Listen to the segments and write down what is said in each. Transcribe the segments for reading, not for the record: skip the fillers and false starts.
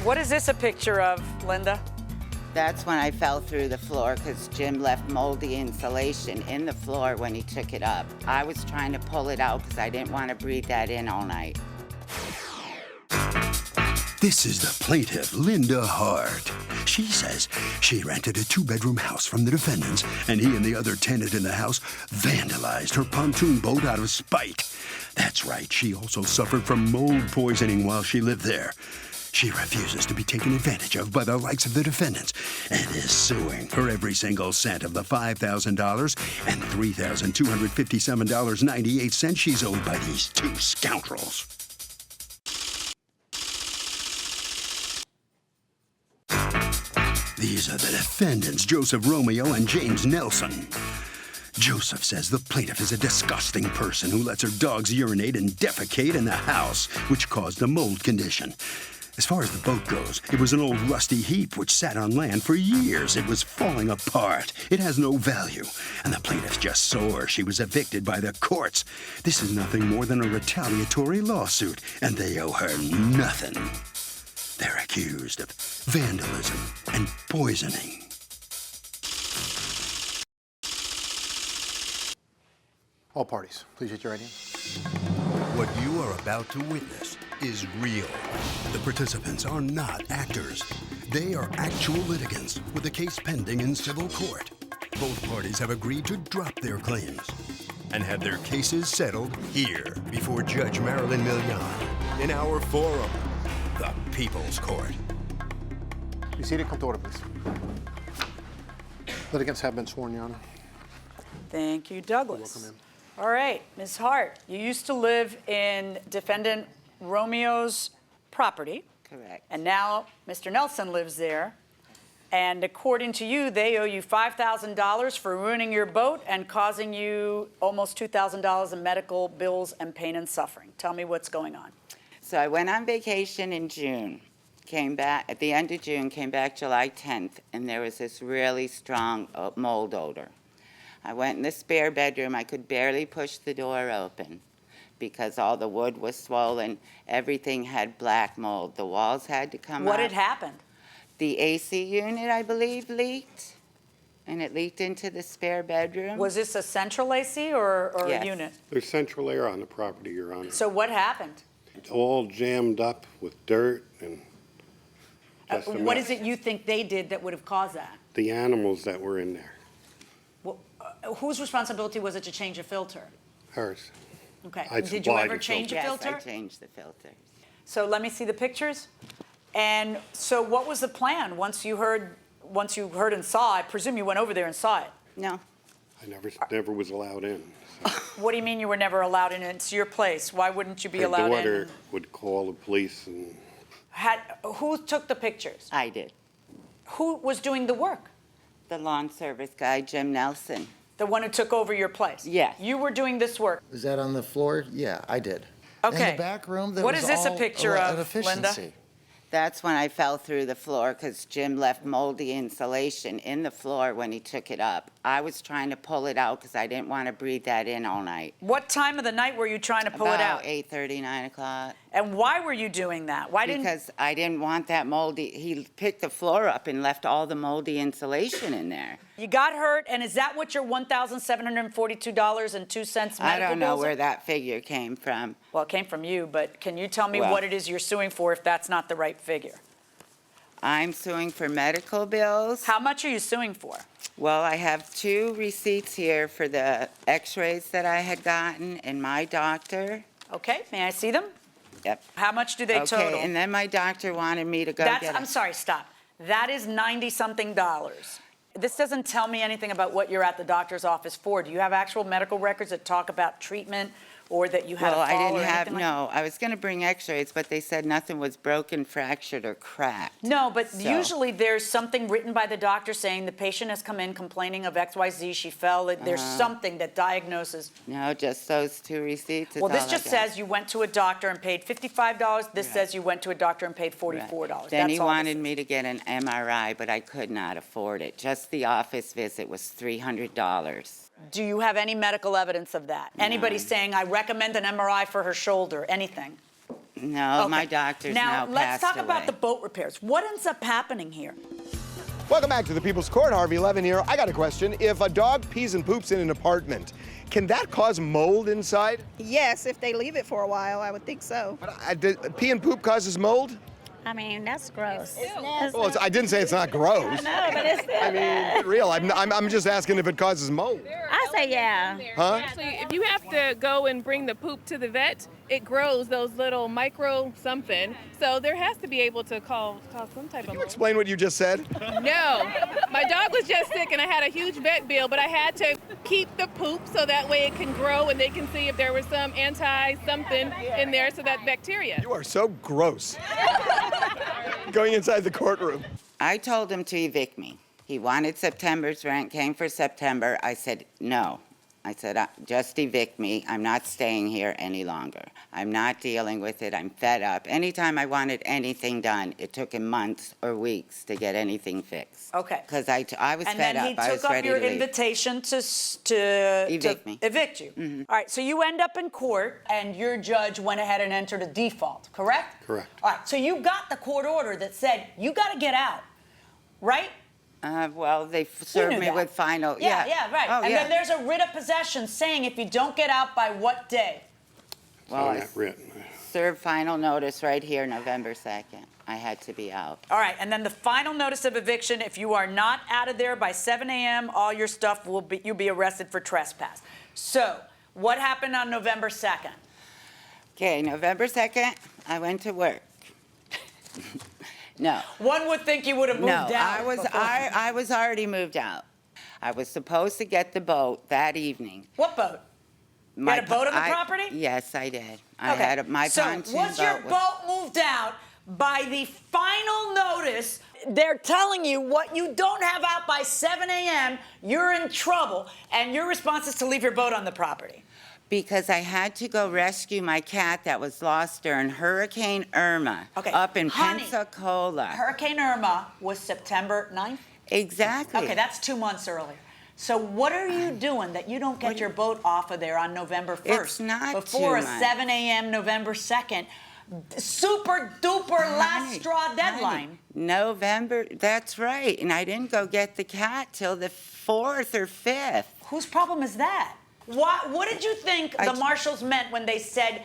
What is this a picture of, Linda? That's when I fell through the floor because Jim left moldy insulation in the floor when he took it up. I was trying to pull it out because I didn't want to breathe that in all night. This is the plaintiff, Linda Hart. She says she rented a 2-bedroom house from the defendants, and he and the other tenant in the house vandalized her pontoon boat out of spite. That's right, she also suffered from mold poisoning while she lived there. She refuses to be taken advantage of by the likes of the defendants and is suing for every single cent of the $5,000 and $3,257.98 she's owed by these two scoundrels. These are the defendants, Joseph Romeo and James Nelson. Joseph says the plaintiff is a disgusting person who lets her dogs urinate and defecate in the house, which caused a mold condition. As far as the boat goes, it was an old rusty heap which sat on land for years. It was falling apart. It has no value. And the plaintiff's just sore she was evicted by the courts. This is nothing more than a retaliatory lawsuit, and they owe her nothing. They're accused of vandalism and poisoning. All parties, please hit your right hand. What you are about to witness is real. The participants are not actors. They are actual litigants with a case pending in civil court. Both parties have agreed to drop their claims and have their cases settled here before Judge Marilyn Millian in our forum, the People's Court. Be seated. Come to order, please. Litigants have been sworn, Your Honor. Thank you, Douglas. You're welcome, ma'am. All right, Ms. Hart, you used to live in defendant Romeo's property. Correct. And now Mr. Nelson lives there. And according to you, they owe you $5,000 for ruining your boat and causing you almost $2,000 in medical bills and pain and suffering. Tell me what's going on. So I went on vacation in June, came back at the end of June, came back July 10th, and there was this really strong mold odor. I went in the spare bedroom. I could barely push the door open because all the wood was swollen. Everything had black mold. The walls had to come What up. had happened? The AC unit, I believe, leaked, and it leaked into the spare bedroom. Was this a central AC or Yes. a unit? There's central air on the property, Your Honor. So what happened? It's all jammed up with dirt and just a What mess. is it you think they did that would have caused that? The animals that were in there, Well, whose responsibility was it to change a filter? hers. Okay. I'd Did you supplied ever the change a Yes, filter? I changed the filters. So let me see the pictures. And so what was the plan once you heard and saw? I presume you went over there and saw it. No, I never was allowed in. What do you mean you were never allowed in? It's your place. Why wouldn't you be Her allowed daughter in? would call the police and Who took the pictures? I did. Who was doing the work? The lawn service guy, Jim Nelson. The one who took over your place? Yes. You were doing this work. Is that on the floor? Yeah, I did. Okay. In the back room, there What was is this a all picture an of, Linda? efficiency. That's when I fell through the floor because Jim left moldy insulation in the floor when he took it up. I was trying to pull it out because I didn't want to breathe that in all night. What time of the night were you trying to pull it out? About 8:30, 9 o'clock. And why were you doing that? Why didn't? Because I didn't want that moldy. He picked the floor up and left all the moldy insulation in there. You got hurt, and is that what your $1,742.02 medical I don't know bills where are? that figure came from. Well, it came from you, but can you tell me Well- what it is you're suing for if that's not the right figure? I'm suing for medical bills. How much are you suing for? Well, I have 2 receipts here for the x-rays that I had gotten and my doctor. Okay, may I see them? Yep. How much do they total? Okay, and then my doctor wanted me to go get I'm sorry, stop. That is $90-something. This doesn't tell me anything about what you're at the doctor's office for. Do you have actual medical records that talk about treatment or that you had Well, a I fall didn't or have, anything like no, I was going to bring x-rays, but they said nothing was broken, fractured, or cracked. No, but So- usually there's something written by the doctor saying the patient has come in complaining of XYZ, she fell. There's something that diagnoses. No, just those 2 receipts. is Well, this all I just got. says you went to a doctor and paid $55. This says you went to a doctor and paid $44. Right. Then he That's all this wanted is. me to get an MRI, but I could not afford it. Just the office visit was $300. Do you have any medical evidence of that? Anybody saying, I recommend an MRI for her shoulder, anything? No, my Okay. doctor's now Now, let's passed talk away. about the boat repairs. What ends up happening here? Welcome back to the People's Court. Harvey Levin here. I got a question. If a dog pees and poops in an apartment, can that cause mold inside? Yes, if they leave it for a while, I would think so. Pee and poop causes mold? I mean, that's gross. Well, I didn't say it's not gross. No, but it's I mean, get real. I'm just asking if it causes mold. I say yeah. Huh? Actually, if you have to go and bring the poop to the vet, it grows those little micro something. So there has to be able to cause some type of Can you mold. explain what you just said? No, my dog was just sick and I had a huge vet bill, but I had to keep the poop so that way it can grow and they can see if there was some anti-something in there so that bacteria. You are so gross. Going inside the courtroom. I told him to evict me. He wanted September's rent, came for September. I said, no. I said, just evict me. I'm not staying here any longer. I'm not dealing with it. I'm fed up. Anytime I wanted anything done, it took him months or weeks to get anything fixed. Okay. Because I was And fed then he up. I was took up ready your to leave. invitation to Evict me. evict you. All right, so you end up in court, and your judge went ahead and entered a default, correct? Correct. All right, so you got the court order that said you got to get out, right? Well, they served knew me that. with final. Yeah, right. Oh, and yeah. then there's a writ of possession saying if you don't get out by what day? Well, on I that written. served final notice right here, November 2nd. I had to be out. All right, and then the final notice of eviction, if you are not out of there by 7 a.m., all your stuff you'll be arrested for trespass. So, what happened on November 2nd? Okay, November 2nd, I went to work. No. One would think you would have moved No, out. I was already moved out. I was supposed to get the boat that evening. What boat? You had a boat on the property? Yes, I did. I had my so pontoon was your boat. boat moved out by the final notice? They're telling you what you don't have out by 7 a.m., you're in trouble, and your response is to leave your boat on the property. Because I had to go rescue my cat that was lost during Hurricane Irma up in honey, Pensacola. Hurricane Irma was September 9th? Exactly. Okay, that's 2 months earlier. So what are you doing that you don't get your boat off of there on November 1st? It's not before 2 a months. 7 a.m. November 2nd, super duper last straw deadline. November, that's right. And I didn't go get the cat till the 4th or 5th. Whose problem is that? What did you think the marshals meant when they said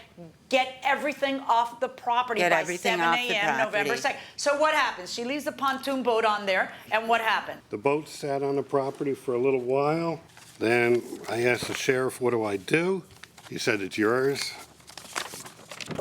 get everything off the property Get by everything 7 off the a.m. November property. 2nd? So what happens? She leaves the pontoon boat on there, and what happened? The boat sat on the property for a little while. Then I asked the sheriff, what do I do? He said, it's yours.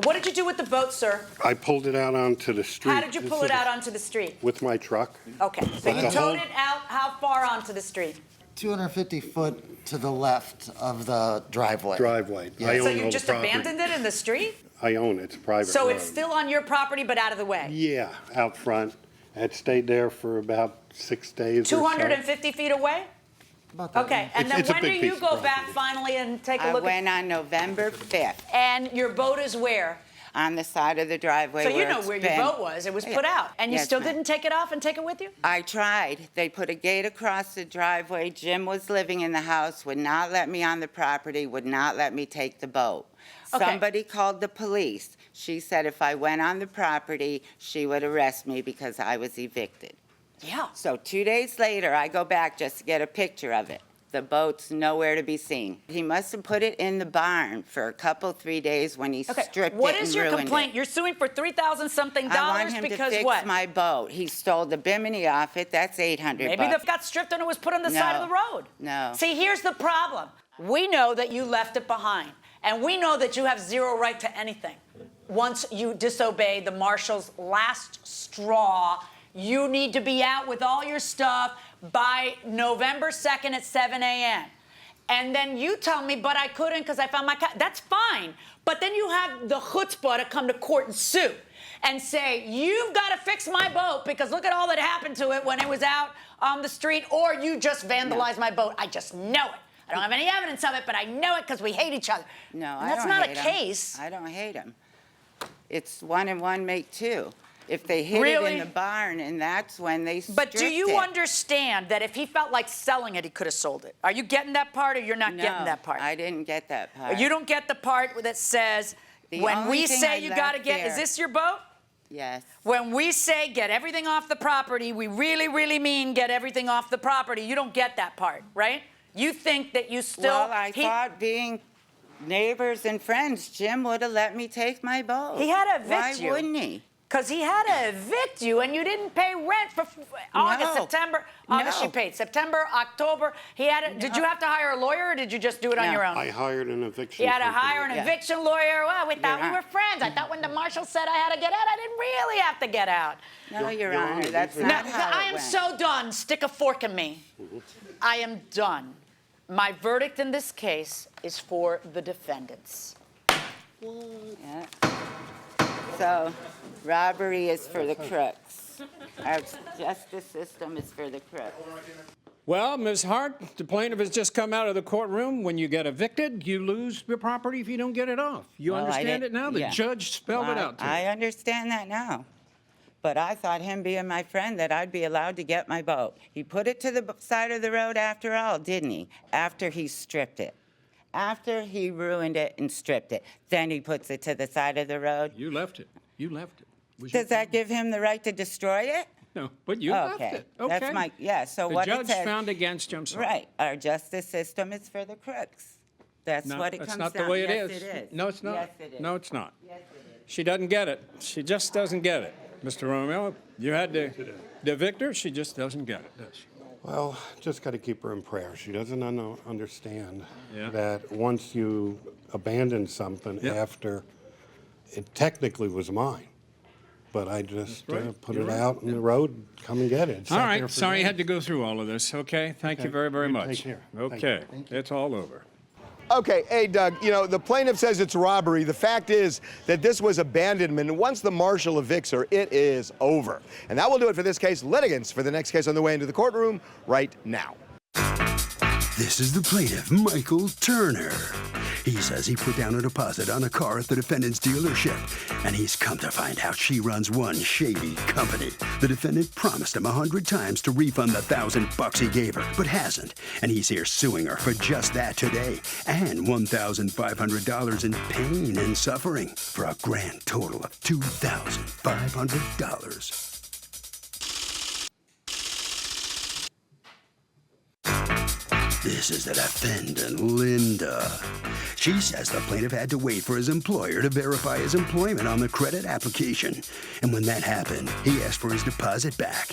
What did you do with the boat, sir? I pulled it out onto the street. How did you pull it out onto the street? With my truck. Okay, so But you the towed whole- it out how far onto the street? 250 foot to the left of the driveway. Driveway. Yeah. I So own you all the just property. abandoned it in the street? I own it. It's a private So road. it's still on your property but out of the way? Yeah, out front. I had stayed there for about 6 days or so. 250 feet away? About that. Okay, and then It's a when do big you piece go of back property. finally and take a I look went on November 5th And your boat is where? on the side of the driveway So you where know it's where your been. boat was. It was Yeah. put out. And you Yes, still ma'am. didn't take it off and take it with you? I tried. They put a gate across the driveway. Jim was living in the house, would not let me on the property, would not let me take the boat. Okay. Somebody called the police. She said if I went on the property, she would arrest me because I was evicted. Yeah. So 2 days later, I go back just to get a picture of it. The boat's nowhere to be seen. He must have put it in the barn for a couple, 3 days when he Okay, stripped what it is and your ruined complaint? it. You're suing for $3,000-something I want him because to fix what? my boat. He stole the bimini off it. That's $800. Maybe it got stripped and it was put on the side of the road. No. See, here's the problem. We know that you left it behind, and we know that you have zero right to anything. Once you disobey the marshal's last straw, you need to be out with all your stuff by November 2nd at 7 a.m. And then you tell me, but I couldn't because I found my cat. That's fine. But then you have the chutzpah to come to court and sue and say, you've got to fix my boat because look at all that happened to it when it was out on the street, or you just vandalized my boat. I just know it. I don't have any evidence of it, but I know it because we hate each other. No, And I that's don't not hate a 'em. case. I don't hate him. It's 1 and 1 make 2. If they hid it Really? in the barn, and that's when they stripped But do you it. understand that if he felt like selling it, he could have sold it? Are you getting that part, or you're not getting that part? I didn't get that part. You don't get the part that says The When only we thing say I you left got to get, there- is this your boat? Yes. When we say get everything off the property, we really, really mean get everything off the property. You don't get that part, right? You think that you still... Well, I thought being neighbors and friends, Jim would have let me take my boat. He had to evict you. Why wouldn't he? Because he had to evict you, and you didn't pay rent for August, No. September. August No. you paid. September, October. He had to, Did you have to hire a lawyer, or did you just do it on No. your own? I hired an eviction He had to company. hire an Yeah. eviction lawyer. Well, we thought we You're were friends. I thought when the marshal said I had to get out, I didn't really have to get out. No, Your Your Honor, Honor, that's these No, not how I it am went. so done. Stick a fork in me. I am done. My verdict in this case is for the defendants. Yeah. So, robbery is for the crooks. Our justice system is for the crooks. Well, Ms. Hart, the plaintiff has just come out of the courtroom. When you get evicted, you lose your property if you don't get it off. You Well, I understand didn't- it now? The yeah. judge spelled it out to you. I understand that now. But I thought him being my friend that I'd be allowed to get my boat. He put it to the side of the road after all, didn't he? After he stripped it. After he ruined it and stripped it. Then he puts it to the side of the road. You left it. You left it. Was your Does that give him the right to destroy it? No, but you left Okay. it. Okay. That's my, yeah, so The what it judge says. found against you. I'm sorry. Right, our justice system is for the crooks. That's No, what it comes that's down. not the way it Yes, is. it is. No, it's not. Yes, it is. No, it's not. Yes, it is. She doesn't get it. She just doesn't get it. Mr. Romeo, you had to evict her. She just doesn't get it, does she? Well, just got to keep her in prayer. She doesn't understand Yeah. that once you abandon something Yeah. after it technically was mine, but I just That's right. put You're it right. out in the road, come and get it. It All sat right. there for Sorry you days. had to go through all of this. Okay. Thank you Okay. very, very You much. take care. Thank Okay. It's all over. Okay, hey, Doug, you know, the plaintiff says it's robbery. The fact is that this was abandonment, and once the marshal evicts her, it is over. And that will do it for this case. Litigants for the next case on the way into the courtroom right now. This is the plaintiff, Michael Turner. He says he put down a deposit on a car at the defendant's dealership, and he's come to find out she runs one shady company. The defendant promised him 100 times to refund the $1,000 he gave her, but hasn't, and he's here suing her for just that today, and $1,500 in pain and suffering, for a grand total of $2,500. This is the defendant, Linda. She says the plaintiff had to wait for his employer to verify his employment on the credit application. And when that happened, he asked for his deposit back.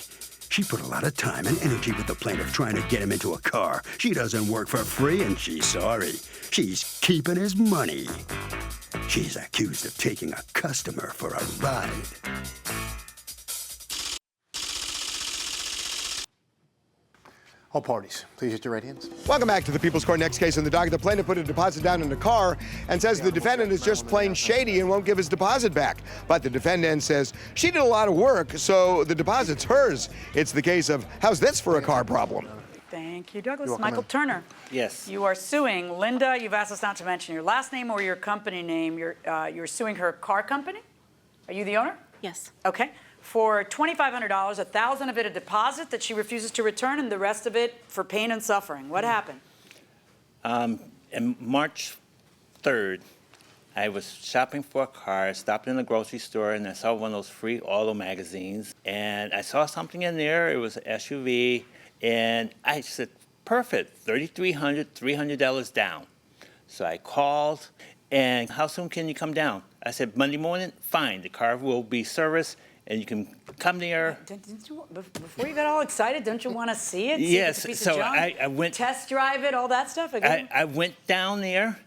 She put a lot of time and energy with the plaintiff trying to get him into a car. She doesn't work for free, and she's sorry. She's keeping his money. She's accused of taking a customer for a ride. All parties, please hit your right hands. Welcome back to the People's Court. Next case on the docket. The plaintiff put a deposit down in the car and says the defendant is just plain shady and won't give his deposit back. But the defendant says she did a lot of work, so the deposit's hers. It's the case of, how's this for a car problem? Thank you, Douglas. You're welcome, Michael ma'am. Turner. Yes. You are suing Linda. You've asked us not to mention your last name or your company name. You're suing her car company. Are you the owner? Yes. Okay. For $2,500, $1,000 of it a deposit that she refuses to return, and the rest of it for pain and suffering. What happened? On March 3rd, I was shopping for a car. I stopped in the grocery store and I saw one of those free auto magazines. And I saw something in there. It was an SUV. And I said, perfect, $3,300, $300 down. So I called, and how soon can you come down? I said, Monday morning, fine. The car will be serviced, and you can come there. Before you got all excited, don't you want to see it? See Yes, if it's a piece so of junk? I went. Test drive it, all that stuff? I went down there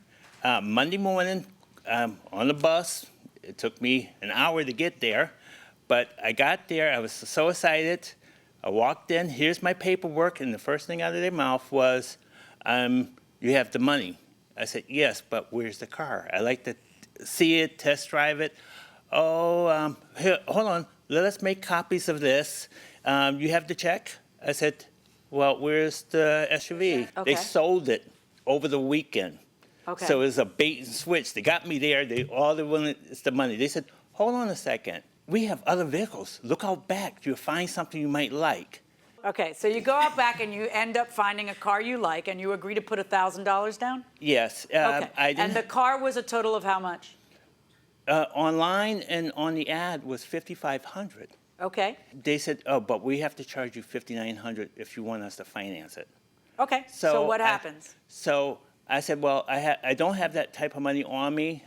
Monday morning on the bus. It took me an hour to get there, but I got there. I was so excited. I walked in. Here's my paperwork, and the first thing out of their mouth was, "You have the money." I said, "Yes, but where's the car? I like to see it, test drive it." Oh, here, hold on. Let us make copies of this. You have the check? I said, well, where's the SUV? Okay. They sold it over the weekend. Okay. So it was a bait and switch. They got me there. All they wanted is the money. They said, hold on a second. We have other vehicles. Look out back. You'll find something you might like. Okay, so you go out back and you end up finding a car you like, and you agree to put $1,000 down? Yes. Okay. I didn't. And the car was a total of how much? Online and on the ad was $5,500. Okay. They said, oh, but we have to charge you $5,900 if you want us to finance it. Okay. So what happens? So I said, well, I don't have that type of money on me.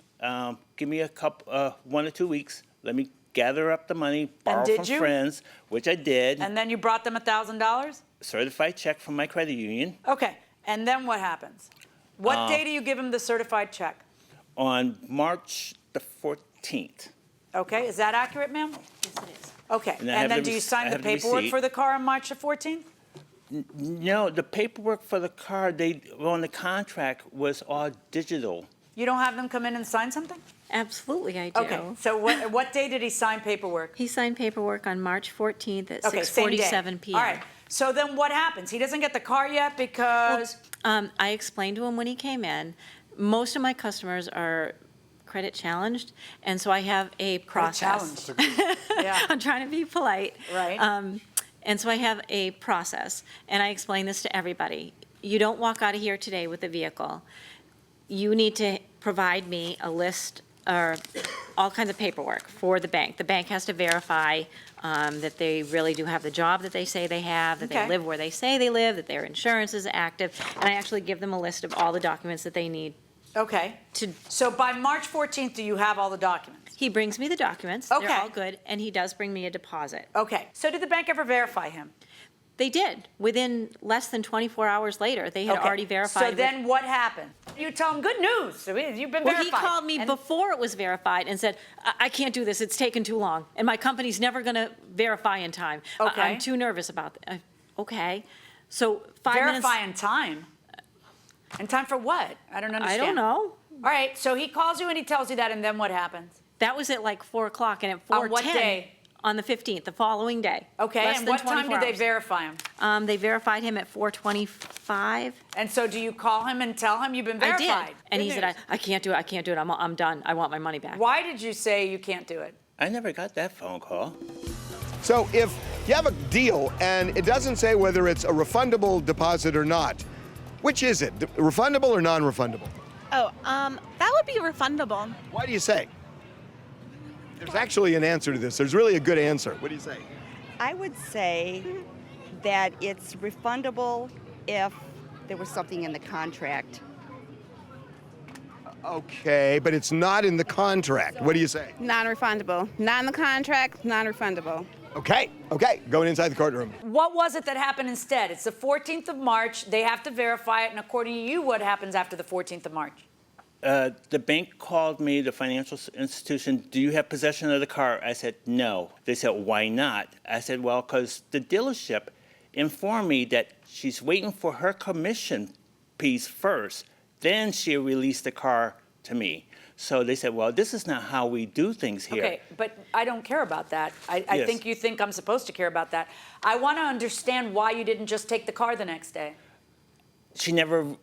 Give me a couple, 1 or 2 weeks. Let me gather up the money, borrow did from you? friends, which I did. And then you brought them $1,000? Certified check from my credit union. Okay. And then what happens? What day do you give him the certified check? On March the 14th. Okay. Is that accurate, ma'am? Yes, it is. Okay. And I And have then the do you rec- sign I the have the paperwork receipt. for the car on March the 14th? No, the paperwork for the car, on the contract was all digital. You don't have them come in and sign something? Absolutely, I do. Okay. So what day did he sign paperwork? He signed paperwork on March 14th at Okay, same day. 6:47 p.m. All right. So then what happens? He doesn't get the car yet because... I explained to him when he came in, most of my customers are credit challenged, and so I have a process. Challenged. Yeah. I'm trying to be polite. Right. And so I have a process, and I explain this to everybody. You don't walk out of here today with a vehicle. You need to provide me a list or all kinds of paperwork for the bank. The bank has to verify that they really do have the job that they say they have, that Okay. they live where they say they live, that their insurance is active, and I actually give them a list of all the documents that they need. Okay. To- So by March 14th, do you have all the documents? He brings me the documents. Okay. They're all good, and he does bring me a deposit. Okay. So did the bank ever verify him? They did. Within less than 24 hours later, they had Okay. already verified. So then what happened? You tell him, good news, so you've been Well, verified. he called me And- before it was verified and said, I can't do this, it's taken too long, and my company's never going to verify in time. Okay. I'm too nervous about that. Okay. So 5 minutes. Verify in time? In time for what? I don't understand. I don't know. All right, so he calls you and he tells you that, and then what happens? That was at like 4 o'clock, and at On 4:10. what day? On the 15th, the following day. Okay, Less and than what time 24 did they hours. verify him? They verified him at 4:25. And so do you call him and tell him you've been I verified? did. And Good he said, news. I can't do it, I can't do it, I'm done, I want my money back. Why did you say you can't do it? I never got that phone call. So if you have a deal and it doesn't say whether it's a refundable deposit or not, which is it, refundable or non-refundable? Oh, that would be refundable. Why do you say? There's actually an answer to this. There's really a good answer. What do you say? I would say that it's refundable if there was something in the contract. Okay, but it's not in the contract. What do you say? Non-refundable. Not in the contract, non-refundable. Okay, going inside the courtroom. What was it that happened instead? It's the 14th of March. They have to verify it. And according to you, what happens after the 14th of March? The bank called me, the financial institution, do you have possession of the car? I said, no. They said, why not? I said, well, because the dealership informed me that she's waiting for her commission piece first, then she released the car to me. So they said, well, this is not how we do things here. Okay, but I don't care about that. I Yes. think you think I'm supposed to care about that. I want to understand why you didn't just take the car the next day. She never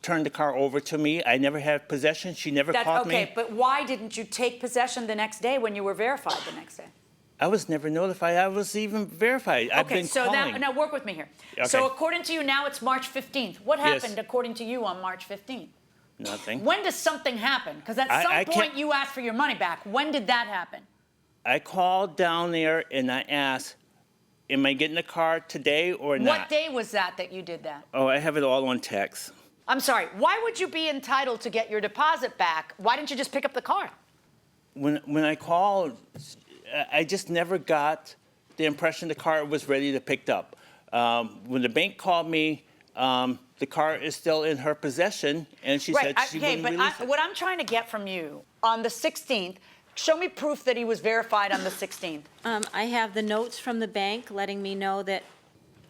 turned the car over to me. I never had possession. She never called me. Okay, but why didn't you take possession the next day when you were verified the next day? I was never notified I was even verified. I've Okay, been so calling. now work with me here. Okay. So according to you, now it's March 15th. What Yes. happened according to you on March 15th? Nothing. When does something happen? Because at some I point can't- you asked for your money back. When did that happen? I called down there and I asked, am I getting the car today or not? What day was that you did that? Oh, I have it all on text. I'm sorry, why would you be entitled to get your deposit back? Why didn't you just pick up the car? When I called, I just never got the impression the car was ready to pick up. When the bank called me, the car is still in her possession, and she said she okay, wouldn't but release it. what I'm trying to get from you, on the 16th, show me proof that he was verified on the 16th. I have the notes from the bank letting me know that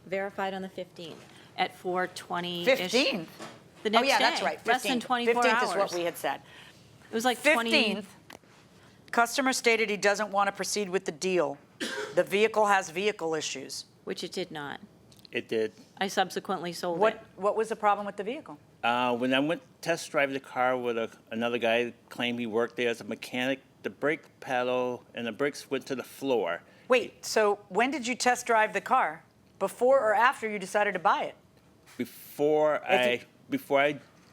verified on the 15th at 4:20-ish. 15th? The next Oh, yeah, day. that's right, 15th. Less than 24 15th hours. is what we had said. It was like 15th, customer stated he doesn't want to proceed with the deal. The vehicle has vehicle issues. Which it did not. It did. I subsequently sold it. What was the problem with the vehicle? When I went test drive the car with another guy, claimed he worked there as a mechanic, the brake pedal and the brakes went to the floor. Wait, so when did you test drive the car? Before or after you decided to buy it? Before I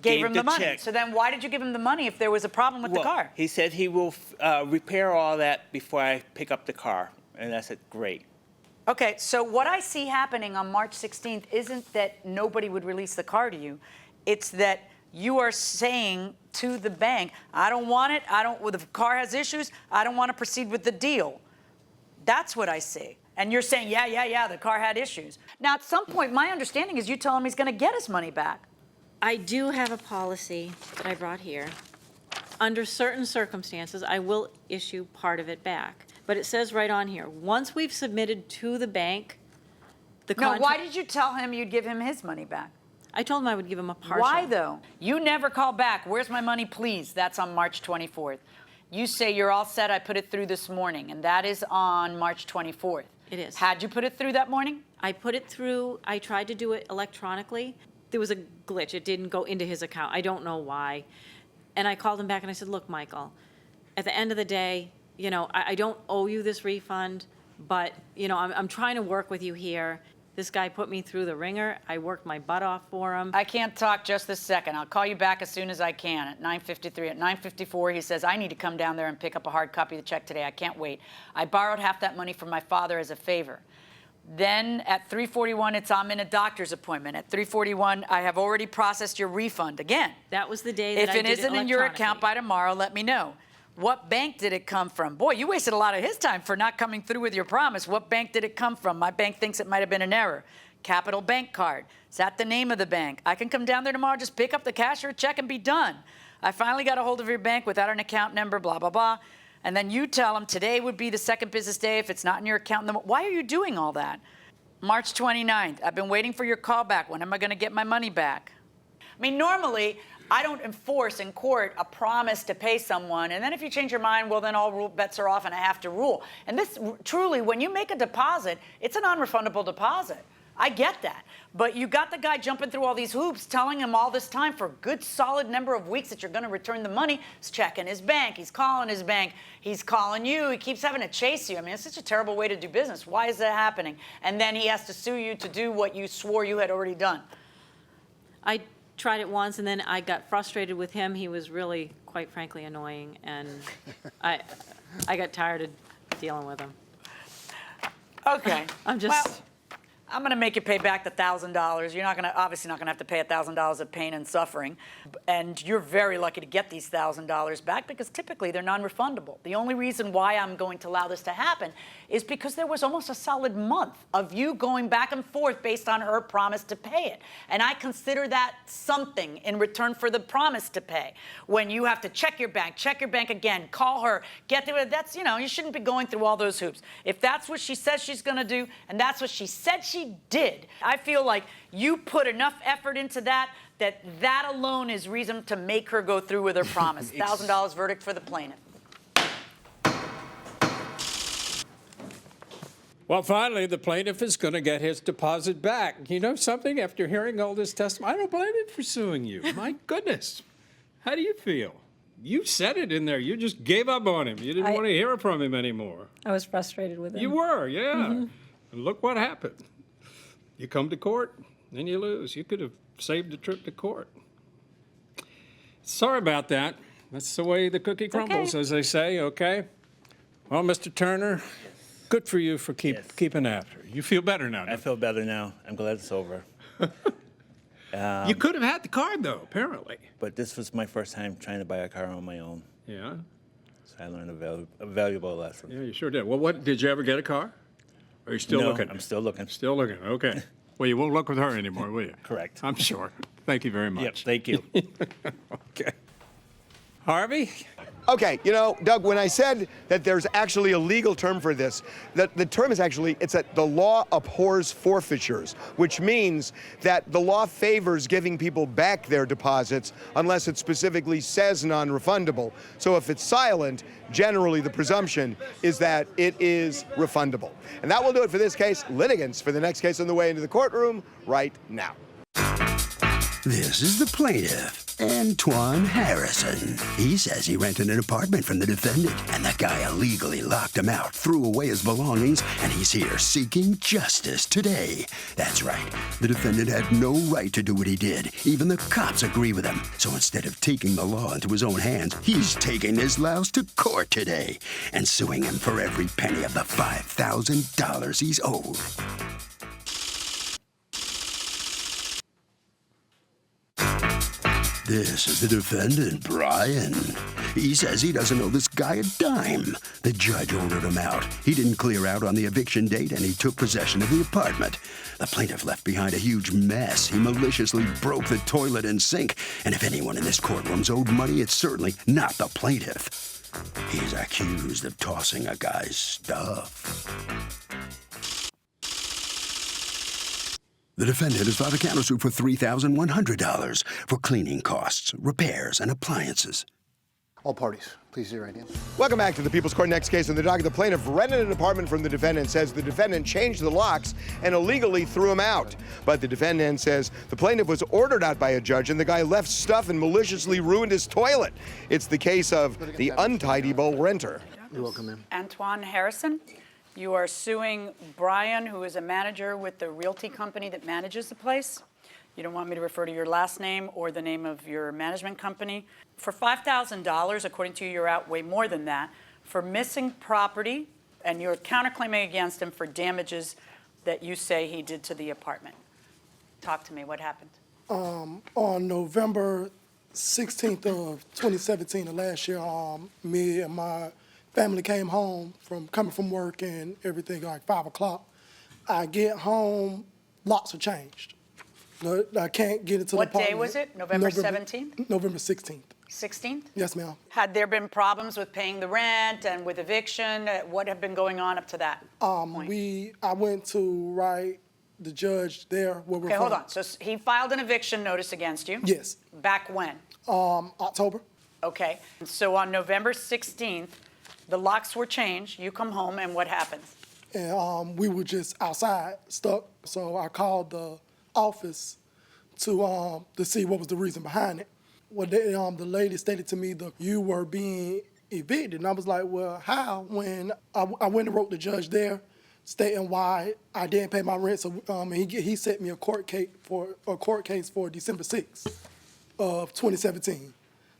Gave gave him the the money. check. So then why did you give him the money if there was a problem with the car? He said he will repair all that before I pick up the car. And I said, great. Okay, so what I see happening on March 16th isn't that nobody would release the car to you. It's that you are saying to the bank, I don't want it. Well, the car has issues. I don't want to proceed with the deal. That's what I see. And you're saying, yeah, the car had issues. Now, at some point, my understanding is you tell him he's going to get his money back. I do have a policy that I brought here. Under certain circumstances, I will issue part of it back. But it says right on here, once we've submitted to the bank, No, why did you tell him you'd give him his money back? I told him I would give him a partial. Why, though? You never call back. Where's my money, please? That's on March 24th. You say you're all set. I put it through this morning, and that is on March 24th. It is. How'd you put it through that morning? I put it through, I tried to do it electronically. There was a glitch. It didn't go into his account. I don't know why. And I called him back and I said, look, Michael, at the end of the day, you know, I don't owe you this refund, but, you know, I'm trying to work with you here. This guy put me through the ringer. I worked my butt off for him. I can't talk just this second. I'll call you back as soon as I can at 9:53. At 9:54, he says, I need to come down there and pick up a hard copy of the check today. I can't wait. I borrowed half that money from my father as a favor. Then at 3:41, I'm in a doctor's appointment. At 3:41, I have already processed your refund again. That was the day that I did it If it isn't in your account electronically. by tomorrow, let me know. What bank did it come from? Boy, you wasted a lot of his time for not coming through with your promise. What bank did it come from? My bank thinks it might have been an error. Capital Bank card. Is that the name of the bank? I can come down there tomorrow, just pick up the cash or a check and be done. I finally got a hold of your bank without an account number, blah, blah, blah. And then you tell them today would be the second business day if it's not in your account. Why are you doing all that? March 29th, I've been waiting for your call back. When am I going to get my money back? I mean, normally, I don't enforce in court a promise to pay someone, and then if you change your mind, well, then all bets are off and I have to rule. And this, truly, when you make a deposit, it's a non-refundable deposit. I get that. But you got the guy jumping through all these hoops, telling him all this time for a good solid number of weeks that you're going to return the money. He's checking his bank. He's calling his bank. He's calling you. He keeps having to chase you. I mean, it's such a terrible way to do business. Why is that happening? And then he has to sue you to do what you swore you had already done. I tried it once, and then I got frustrated with him. He was really, quite frankly, annoying, and I got tired of dealing with him. Okay. I'm just... Well, I'm going to make you pay back the $1,000. You're not going to, obviously not going to have to pay $1,000 of pain and suffering. And you're very lucky to get these $1,000 back because typically they're non-refundable. The only reason why I'm going to allow this to happen is because there was almost a solid month of you going back and forth based on her promise to pay it. And I consider that something in return for the promise to pay. When you have to check your bank again, call her, get to it. That's, you know, you shouldn't be going through all those hoops. If that's what she says she's going to do, and that's what she said she did, I feel like you put enough effort into that that alone is reason to make her go through with her promise. $1,000 verdict for the plaintiff. Well, finally, the plaintiff is going to get his deposit back. You know something? After hearing all this testimony, I don't blame him for suing you. My goodness. How do you feel? You said it in there. You just gave up on him. You didn't want to hear from him anymore. I was frustrated with him. You were, yeah. Mm-hmm. And look what happened. You come to court, then you lose. You could have saved the trip to court. Sorry about that. That's the way the cookie crumbles, as they say, okay? Well, Mr. Turner, good for you for keeping after. You feel better now, don't I feel better now. I'm glad it's over. you could have had the card, though, apparently. But this was my first time trying to buy a car on my own. Yeah? So I learned a valuable lesson. Yeah, you sure did. Well, did you ever get a car? Or are you still No, looking? I'm still looking. Still looking, okay. Well, you won't look with her anymore, will you? Correct. I'm sure. Thank you very much. Yep, thank you. Okay. Harvey? Okay, you know, Doug, when I said that there's actually a legal term for this, the term is actually, it's that the law abhors forfeitures, which means that the law favors giving people back their deposits unless it specifically says non-refundable. So if it's silent, generally the presumption is that it is refundable. And that will do it for this case. Litigants for the next case on the way into the courtroom right now. This is the plaintiff, Antoine Harrison. He says he rented an apartment from the defendant, and the guy illegally locked him out, threw away his belongings, and he's here seeking justice today. That's right. The defendant had no right to do what he did. Even the cops agree with him. So instead of taking the law into his own hands, he's taking his louse to court today and suing him for every penny of the $5,000 he's owed. This is the defendant, Brian. He says he doesn't owe this guy a dime. The judge ordered him out. He didn't clear out on the eviction date, and he took possession of the apartment. The plaintiff left behind a huge mess. He maliciously broke the toilet and sink, and if anyone in this courtroom's owed money, it's certainly not the plaintiff. He's accused of tossing a guy's stuff. The defendant has filed a countersuit for $3,100 for cleaning costs, repairs, and appliances. All parties, please raise your right hand. Welcome back to the People's Court. Next case on the docket. The plaintiff rented an apartment from the defendant, says the defendant changed the locks and illegally threw him out. But the defendant says the plaintiff was ordered out by a judge and the guy left stuff and maliciously ruined his toilet. It's the case of the untidyable renter. You're welcome, ma'am. Antoine Harrison, you are suing Brian, who is a manager with the realty company that manages the place. You don't want me to refer to your last name or the name of your management company. For $5,000, according to you, you're out way more than that, for missing property, and you're counterclaiming against him for damages that you say he did to the apartment. Talk to me, what happened? On November 16th of 2017 of last year, me and my family came home coming from work and everything like 5 o'clock. I get home, locks are changed. I can't get into the apartment. What day was it? November 17th? November 16th. 16th? Yes, ma'am. Had there been problems with paying the rent and with eviction? What had been going on up to that point? I went to write the judge there where we're Okay, from. hold on. So he filed an eviction notice against you? Yes. Back when? October. Okay. So on November 16th, the locks were changed. You come home, and what happens? And we were just outside, stuck. So I called the office to see what was the reason behind it. Well, the lady stated to me that you were being evicted. And I was like, well, how? When I went and wrote the judge there, stating why I didn't pay my rent. So he set me a court case for December 6th of 2017.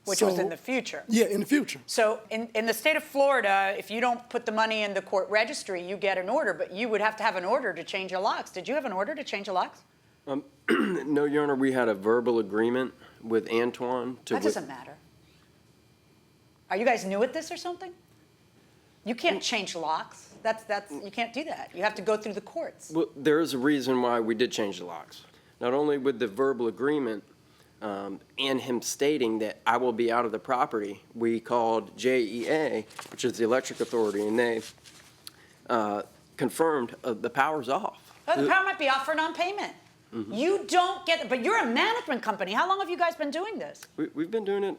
Which was in the future. Yeah, in the future. So in the state of Florida, if you don't put the money in the court registry, you get an order, but you would have to have an order to change your locks. Did you have an order to change your locks? No, Your Honor, we had a verbal agreement with Antoine to... That doesn't matter. Are you guys new at this or something? You can't change locks. You can't do that. You have to go through the courts. Well, there is a reason why we did change the locks. Not only with the verbal agreement and him stating that I will be out of the property, we called JEA, which is the electric authority, and they confirmed the power's off. Oh, the power might be off for non-payment. Mm-hmm. You don't get it, but you're a management company. How long have you guys been doing this? We've been doing it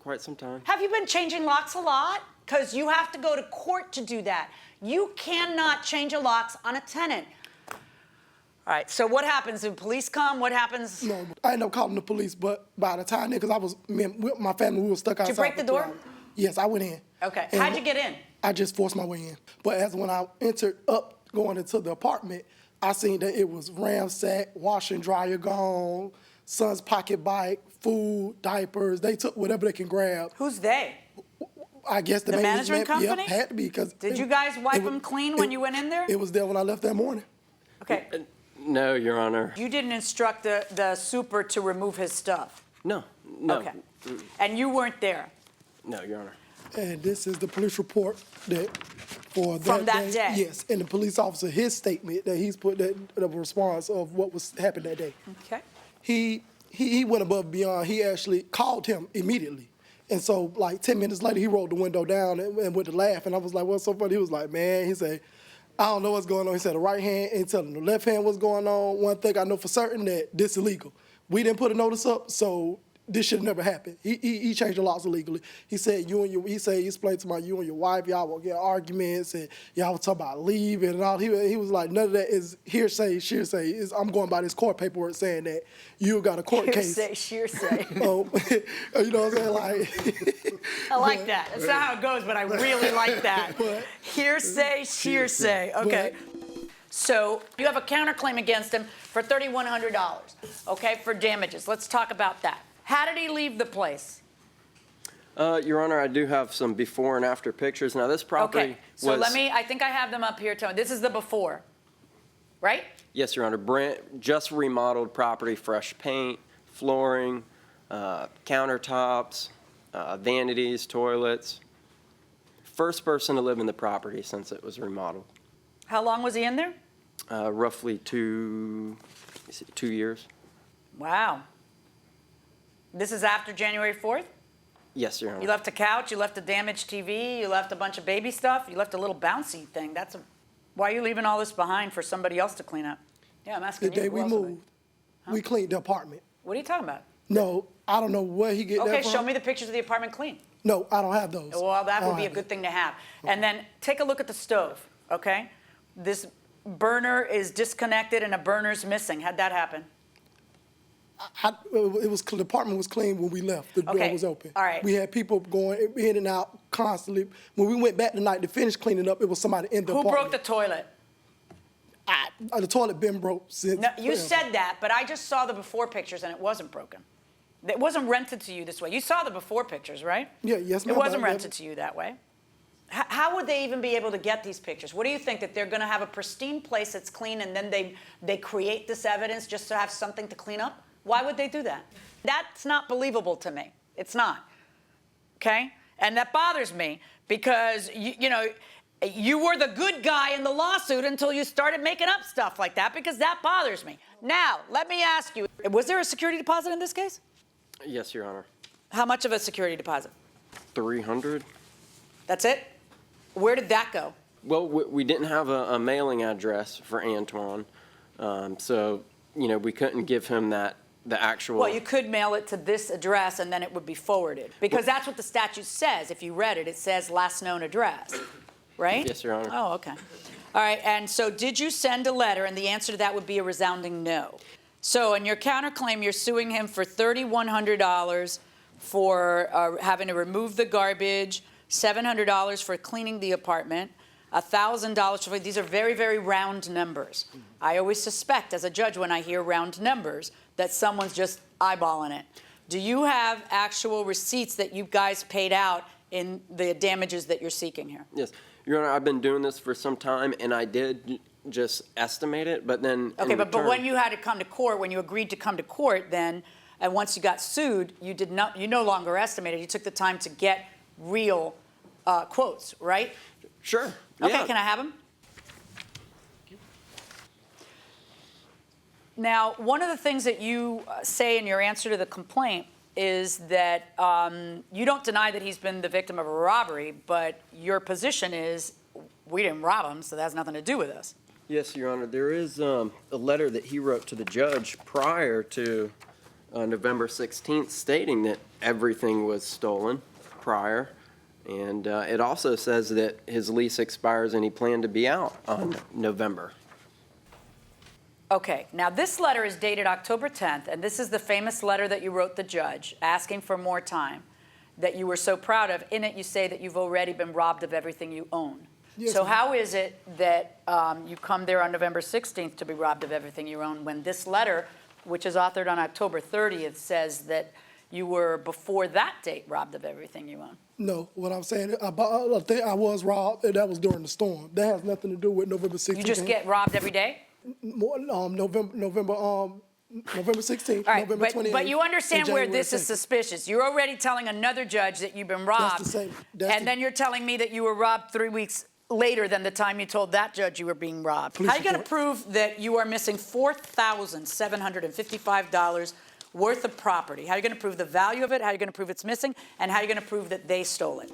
quite some time. Have you been changing locks a lot? Because you have to go to court to do that. You cannot change your locks on a tenant. All right, so what happens? Do police come? What happens? No, I ended up calling the police, but by the time, because my family, we were stuck outside. Did you break the door? Yes, I went in. Okay, how'd you get in? I just forced my way in. But when I entered going into the apartment, I seen that it was ransacked, washer and dryer gone, son's pocket bike, food, diapers. They took whatever they can grab. Who's they? I guess the management company? Yep, had to be. Did you guys wipe them clean when you went in there? It was there when I left that morning. Okay. No, Your Honor. You didn't instruct the super to remove his stuff? No. Okay. And you weren't there? No, Your Honor. And this is the police report for that From that day? Yes, and the police officer, his statement that he's put the response of what was happened that day. Okay. He went above and beyond. He actually called him immediately. And so, like 10 minutes later, he rolled the window down and went to laugh. And I was like, what's so funny? He was like, man, he said, I don't know what's going on. He said the right hand ain't telling the left hand what's going on. One thing I know for certain that this is illegal. We didn't put a notice up, so this should never happen. He changed the laws illegally. He said he explained to you and your wife, y'all will get arguments and y'all will talk about leaving and all. He was like, none of that is hearsay. I'm going by this court paperwork saying that you got a court case. Hearsay. Oh, you know what I'm saying? Like, I like that. That's not how it goes, but I really like that. Hearsay. Okay. So you have a counterclaim against him for $3,100, okay, for damages. Let's talk about that. How did he leave the place? Your Honor, I do have some before and after pictures. Now, this property Okay, so was... I think I have them up here. This is the before, right? Yes, Your Honor. Just remodeled property, fresh paint, flooring, countertops, vanities, toilets. First person to live in the property since it was remodeled. How long was he in there? Roughly 2 years. Wow. This is after January 4th? Yes, Your Honor. You left a couch, you left a damaged TV, you left a bunch of baby stuff, you left a little bouncy thing. Why are you leaving all this behind for somebody else to clean up? Yeah, I'm asking the you. day we moved, we cleaned the apartment. What are you talking about? No, I don't know where he get that from. Okay, show me the pictures of the apartment clean. No, I don't have those. Well, that would be a good thing to have. And then take a look at the stove, okay? This burner is disconnected and a burner's missing. How'd that happen? The apartment was clean when we left. The door was open. All right. We had people going in and out constantly. When we went back tonight to finish cleaning up, it was somebody in the apartment. Who broke the toilet? The toilet been broke since. No, you said that, but I just saw the before pictures and it wasn't broken. It wasn't rented to you this way. You saw the before pictures, right? Yeah, yes, ma'am. It wasn't rented to you that way. How would they even be able to get these pictures? What do you think, that they're going to have a pristine place that's clean and then they create this evidence just to have something to clean up? Why would they do that? That's not believable to me. It's not. Okay? And that bothers me because, you were the good guy in the lawsuit until you started making up stuff like that, because that bothers me. Now, let me ask you, was there a security deposit in this case? Yes, Your Honor. How much of a security deposit? $300. That's it? Where did that go? Well, we didn't have a mailing address for Antoine, so, we couldn't give him the actual... Well, you could mail it to this address and then it would be forwarded, because that's what the statute says. If you read it, it says last known address, right? Yes, Your Honor. Oh, okay. All right, and so did you send a letter? And the answer to that would be a resounding no. So in your counterclaim, you're suing him for $3,100 for having to remove the garbage, $700 for cleaning the apartment, $1,000 for, these are very, very round numbers. I always suspect as a judge when I hear round numbers that someone's just eyeballing it. Do you have actual receipts that you guys paid out in the damages that you're seeking here? Yes. Your Honor, I've been doing this for some time, and I did just estimate it, but then... Okay, but when you had to come to court, when you agreed to come to court then, and once you got sued, you no longer estimated. You took the time to get real quotes, right? Sure. Okay, yeah. can I have them? Now, one of the things that you say in your answer to the complaint is that you don't deny that he's been the victim of a robbery, but your position is we didn't rob him, so that has nothing to do with us. Yes, Your Honor. There is a letter that he wrote to the judge prior to November 16th stating that everything was stolen prior. And it also says that his lease expires and he planned to be out on November. Okay, now this letter is dated October 10th, and this is the famous letter that you wrote the judge asking for more time that you were so proud of. In it, you say that you've already been robbed of everything you own. Yes, So ma'am. how is it that you come there on November 16th to be robbed of everything you own when this letter, which is authored on October 30th, says that you were, before that date, robbed of everything you own? No, what I'm saying, I think I was robbed, and that was during the storm. That has nothing to do with November 16th. You just get robbed every day? November 16th, All right, November 28th. but you understand and where January this is 2nd. suspicious. You're already telling another judge that you've been robbed, That's the same. and then you're telling me that you were robbed 3 weeks later than the time you told that judge you were being robbed. Police How are you going to report. prove that you are missing $4,755 worth of property? How are you going to prove the value of it? How are you going to prove it's missing? And how are you going to prove that they stole it?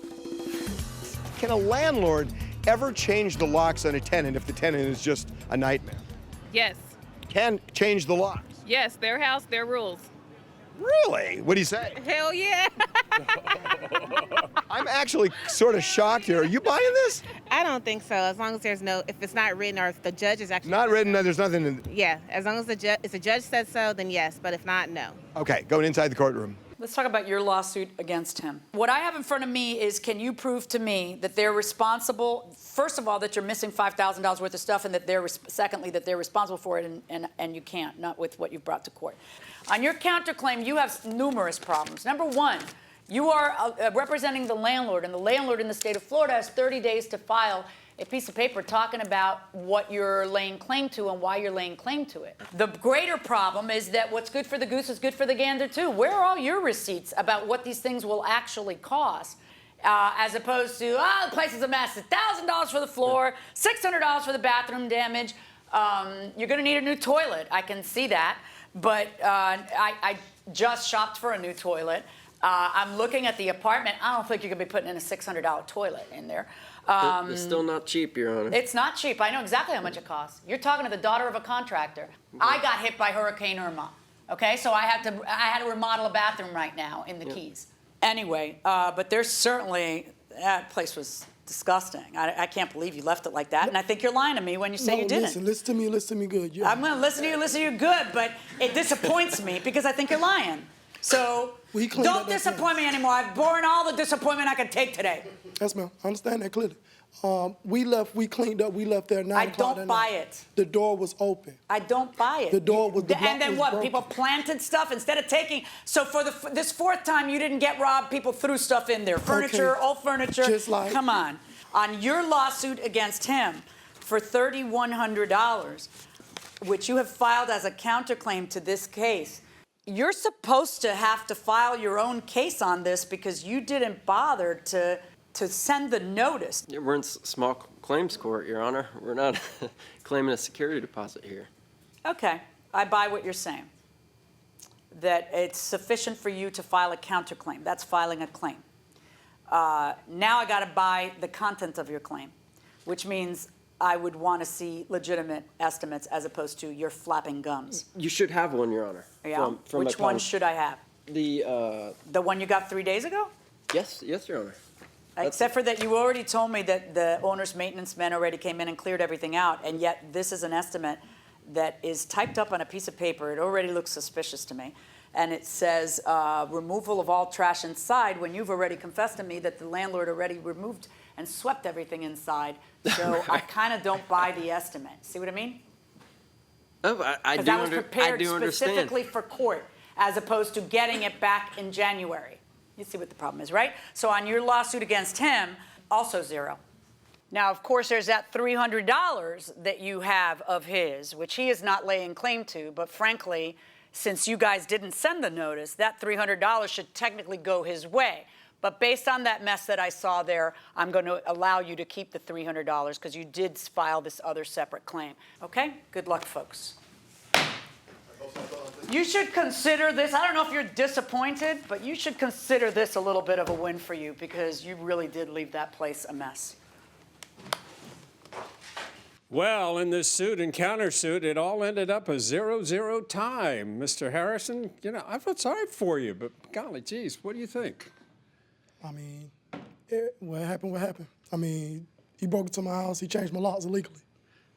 Can a landlord ever change the locks on a tenant if the tenant is just a nightmare? Yes. Can change the locks. Yes, their house, their rules. Really? What do you say? Hell yeah. I'm actually sort of shocked here. Are you buying this? I don't think so. As long as if it's not written or if the judge is actually. Not written, there's nothing in. Yeah, as long as if the judge said so, then yes. But if not, no. Okay, going inside the courtroom. Let's talk about your lawsuit against him. What I have in front of me is, can you prove to me that they're responsible, first of all, that you're missing $5,000 worth of stuff, and that secondly, that they're responsible for it, and you can't, not with what you've brought to court. On your counterclaim, you have numerous problems. Number one, you are representing the landlord, and the landlord in the state of Florida has 30 days to file a piece of paper talking about what you're laying claim to and why you're laying claim to it. The greater problem is that what's good for the goose is good for the gander too. Where are all your receipts about what these things will actually cost? As opposed to, the place is a mess, $1,000 for the floor, $600 for the bathroom damage. You're gonna need a new toilet, I can see that. But I just shopped for a new toilet. I'm looking at the apartment. I don't think you're gonna be putting in a $600 toilet in there. It's still not cheap, Your Honor. It's not cheap. I know exactly how much it costs. You're talking to the daughter of a contractor. I got hit by Hurricane Irma. Okay, so I had to remodel a bathroom right now in the Keys. Anyway, but there's certainly, that place was disgusting. I can't believe you left it like that, and I think you're lying to me when you say you didn't. Listen to me good. I'm going to listen to you good, but it disappoints me because I think you're lying. So don't disappoint me anymore. I've borne all the disappointment I could take today. Yes, ma'am. I understand that clearly. We cleaned up, we left there at 9 o'clock. I don't buy it. The door was open. I don't buy it. The door was And then what? broken. People planted stuff instead of taking. So for this fourth time, you didn't get robbed. People threw stuff in there. Furniture, old furniture. Just like. Come on. On your lawsuit against him for $3,100, which you have filed as a counterclaim to this case, you're supposed to have to file your own case on this because you didn't bother to send the notice. Yeah, we're in small claims court, Your Honor. We're not claiming a security deposit here. Okay, I buy what you're saying. That it's sufficient for you to file a counterclaim. That's filing a claim. Now I got to buy the content of your claim, which means I would want to see legitimate estimates as opposed to your flapping gums. You should have one, Your Honor. Yeah. From Which one should I have? The one you got 3 days ago? Yes, Your Honor. Except for that you already told me that the owner's maintenance men already came in and cleared everything out, and yet this is an estimate that is typed up on a piece of paper. It already looks suspicious to me. And it says removal of all trash inside when you've already confessed to me that the landlord already removed and swept everything inside. So right. I kind of don't buy the estimate. See what I mean? Oh, I do that was prepared understand. Specifically for court as opposed to getting it back in January. You see what the problem is, right? So on your lawsuit against him, also zero. Now, of course, there's that $300 that you have of his, which he is not laying claim to, but frankly, since you guys didn't send the notice, that $300 should technically go his way. But based on that mess that I saw there, I'm going to allow you to keep the $300 because you did file this other separate claim. Okay? Good luck, folks. You should consider this. I don't know if you're disappointed, but you should consider this a little bit of a win for you because you really did leave that place a mess. Well, in this suit and countersuit, it all ended up a 0-0 tie. Mr. Harrison, you know, I felt sorry for you, but golly geez, what do you think? I mean, what happened? I mean, he broke into my house. He changed my locks illegally.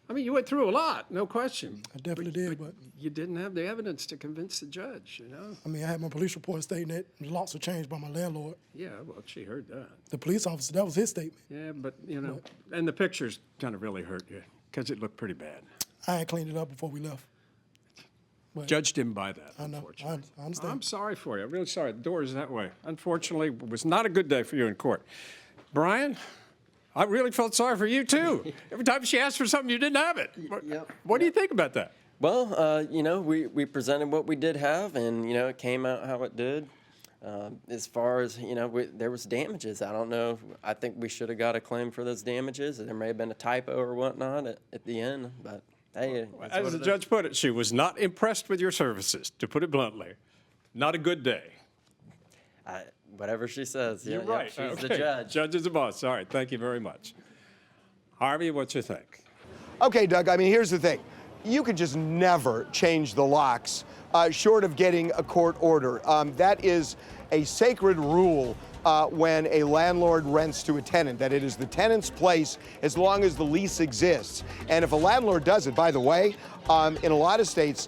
I mean, you went through a lot, no question. I definitely did, but you didn't have the evidence to convince the judge, you know? I mean, I had my police report stating that the locks were changed by my landlord. Yeah, well, she heard that. The police officer, that was his statement. Yeah, but, you know, and the pictures kind of really hurt you because it looked pretty bad. I had cleaned it up before we left. But judge didn't buy that, I know. unfortunately. I understand. I'm sorry for you. I'm really sorry. The door is that way. Unfortunately, it was not a good day for you in court. Brian, I really felt sorry for you, too. Every time she asked for something, you didn't have it. What do you think about that? Well, you know, we presented what we did have, and, you know, it came out how it did. As far as, you know, there was damages. I don't know. I think we should have got a claim for those damages. There may have been a typo or whatnot at the end, but hey. As the judge put it, she was not impressed with your services, to put it bluntly. Not a good day. Whatever she says. You're yeah, right. She's okay. the judge. Judge is the boss. All right. Thank you very much. Harvey, what you think? Okay, Doug, I mean, here's the thing. you could just never change the locks short of getting a court order. That is a sacred rule when a landlord rents to a tenant, that it is the tenant's place as long as the lease exists. And if a landlord does it, by the way, in a lot of states,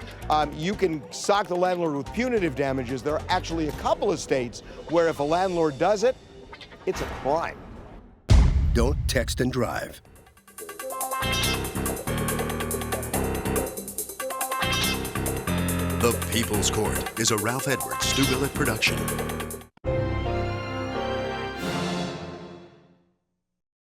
you can sock the landlord with punitive damages. There are actually a couple of states where if a landlord does it, it's a crime. Don't text and drive. The People's Court is a Ralph Edwards, Stu Billett production.